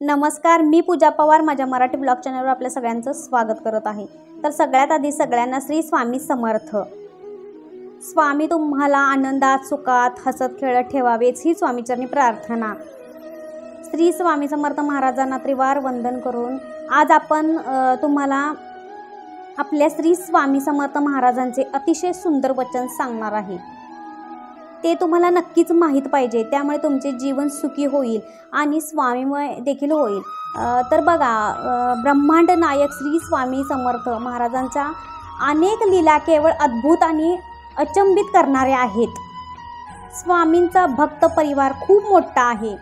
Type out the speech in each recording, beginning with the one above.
नमस्कार, मी पूजा पवार माझ्या मराठी ब्लॉग चॅनलवर आपल्या सगळ्यांचं स्वागत करत आहे। तर सगळ्यात आधी सगळ्यांना श्री स्वामी समर्थ। स्वामी तुम्हाला आनंदात सुखात हसत खेळत ठेवावेच ही स्वामीचरणी प्रार्थना। श्री स्वामी समर्थ महाराजांना त्रिवार वंदन करून आज आपण तुम्हाला आपल्या श्री स्वामी समर्थ महाराजांचे अतिशय सुंदर वचन सांगणार आहे। ते तुम्हाला नक्कीच माहित पाहिजे, त्यामुळे तुमचे जीवन सुखी होईल आणि स्वामीमय देखील होईल। तर बघा, ब्रह्मांड नायक श्री स्वामी समर्थ महाराजांच्या अनेक लीला केवळ अद्भुत आणि अचंबित करणारे आहेत। स्वामींचा भक्त परिवार खूप मोठा आहे।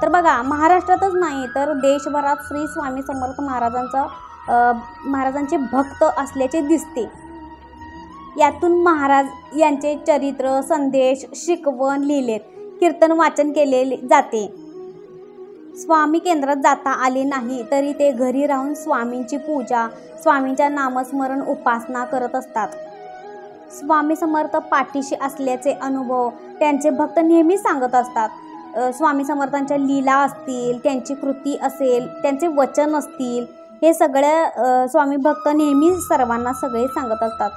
तर बघा, महाराष्ट्रातच नाही तर देशभरात श्री स्वामी समर्थ महाराजांचे भक्त असल्याचे दिसते। यातून महाराज यांचे चरित्र, संदेश, शिकवण लिहिलेत, कीर्तन वाचन केले जाते। स्वामी केंद्रात जाता आले नाही तरी ते घरी राहून स्वामींची पूजा, स्वामींच्या नामस्मरण, उपासना करत असतात। स्वामी समर्थ पाठीशी असल्याचे अनुभव त्यांचे भक्त नेहमी सांगत असतात। स्वामी समर्थांच्या लीला असतील, त्यांची कृती असेल, त्यांचे वचन असतील, हे सगळे स्वामी भक्त नेहमी सर्वांना सगळे सांगत असतात।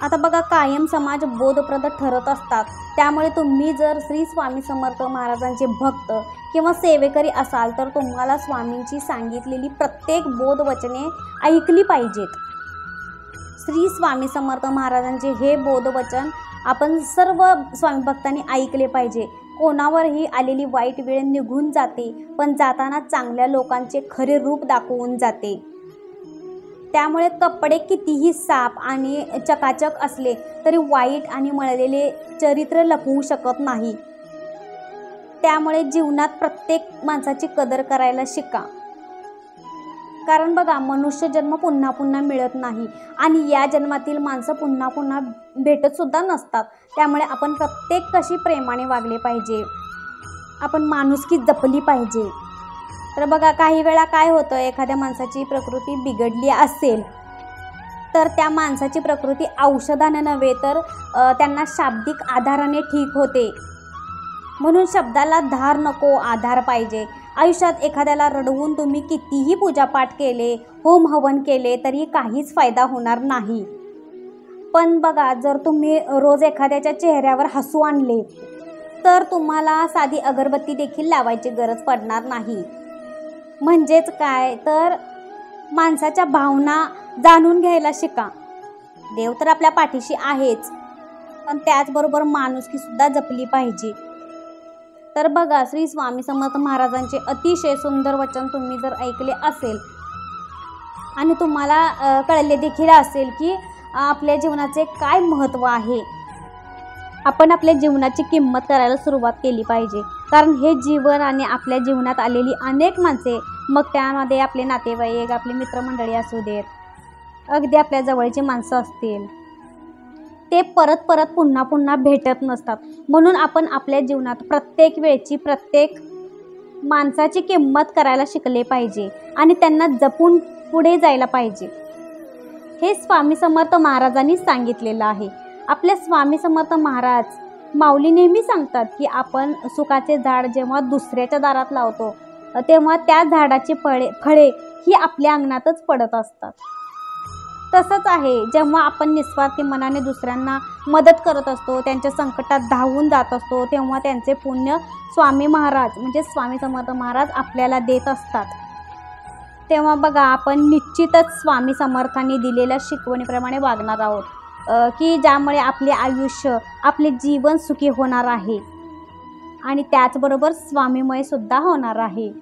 आता बघा, कायम समाज बोधप्रद ठरत असतात, त्यामुळे तुम्ही जर श्री स्वामी समर्थ महाराजांचे भक्त किंवा सेवेकरी असाल तर तुम्हाला स्वामींची सांगितलेली प्रत्येक बोधवचने ऐकली पाहिजेत। श्री स्वामी समर्थ महाराजांचे हे बोधवचन आपण सर्व स्वामी भक्तांनी ऐकले पाहिजे। कोणावरही आलेली वाईट वेळ निघून जाते, पण जाताना चांगल्या लोकांचे खरे रूप दाखवून जाते। त्यामुळे कपडे कितीही साफ आणि चकाचक असले तरी वाईट आणि मळलेले चरित्र लपवू शकत नाही। त्यामुळे जीवनात प्रत्येक माणसाची कदर करायला शिका, कारण बघा, मनुष्य जन्म पुन्हा पुन्हा मिळत नाही आणि या जन्मातील माणसं पुन्हा पुन्हा भेटत सुद्धा नसतात। त्यामुळे आपण प्रत्येक कशी प्रेमाने वागले पाहिजे, आपण माणुसकी जपली पाहिजे। तर बघा, काही वेळा काय होतं, एखाद्या माणसाची प्रकृती बिघडली असेल तर त्या माणसाची प्रकृती औषधाने नव्हे तर त्यांना शाब्दिक आधाराने ठीक होते। म्हणून शब्दाला धार नको, आधार पाहिजे। आयुष्यात एखाद्याला रडवून तुम्ही कितीही पूजापाठ केले, होम हवन केले तरी काहीच फायदा होणार नाही। पण बघा, जर तुम्ही रोज एखाद्याच्या चेहऱ्यावर हसू आणले तर तुम्हाला साधी अगरबत्ती देखील लावायची गरज पडणार नाही। म्हणजेच काय, तर माणसाच्या भावना जाणून घ्यायला शिका। देव तर आपल्या पाठीशी आहेच, पण त्याचबरोबर माणुसकी सुद्धा जपली पाहिजे। तर बघा, श्री स्वामी समर्थ महाराजांचे अतिशय सुंदर वचन तुम्ही जर ऐकले असेल आणि तुम्हाला कळले देखील असेल की आपल्या जीवनाचे काय महत्त्व आहे, आपण आपल्या जीवनाची किंमत करायला सुरुवात केली पाहिजे। कारण हे जीवन आणि आपल्या जीवनात आलेली अनेक माणसे, मग त्यामध्ये आपले नातेवाईक, आपली मित्रमंडळी असू देत, अगदी आपल्या जवळची माणसं असतील, ते परत परत पुन्हा पुन्हा भेटत नसतात। म्हणून आपण आपल्या जीवनात प्रत्येक वेळची, प्रत्येक माणसाची किंमत करायला शिकले पाहिजे आणि त्यांना जपून पुढे जायला पाहिजे। हे स्वामी समर्थ महाराजांनी सांगितलेलं आहे। आपल्या स्वामी समर्थ महाराज माऊली नेहमी सांगतात की आपण सुखाचे झाड जेव्हा दुसऱ्याच्या दारात लावतो तेव्हा त्या झाडाची फळे ही आपल्या अंगणातच पडत असतात। तसंच आहे, जेव्हा आपण निस्वार्थी मनाने दुसऱ्यांना मदत करत असतो, त्यांच्या संकटात धावून जात असतो, तेव्हा त्यांचे पुण्य स्वामी महाराज म्हणजे स्वामी समर्थ महाराज आपल्याला देत असतात। तेव्हा बघा, आपण निश्चितच स्वामी समर्थांनी दिलेल्या शिकवणीप्रमाणे वागणार आहोत की ज्यामुळे आपले आयुष्य, आपले जीवन सुखी होणार आहे आणि त्याचबरोबर स्वामीमय सुद्धा होणार आहे।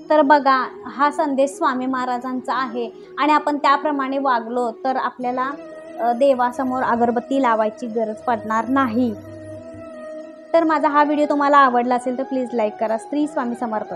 तर बघा, हा संदेश स्वामी महाराजांचा आहे आणि आपण त्याप्रमाणे वागलो तर आपल्याला देवासमोर अगरबत्ती लावायची गरज पडणार नाही। तर माझा हा व्हिडिओ तुम्हाला आवडला असेल तर प्लीज लाईक करा। श्री स्वामी समर्थ।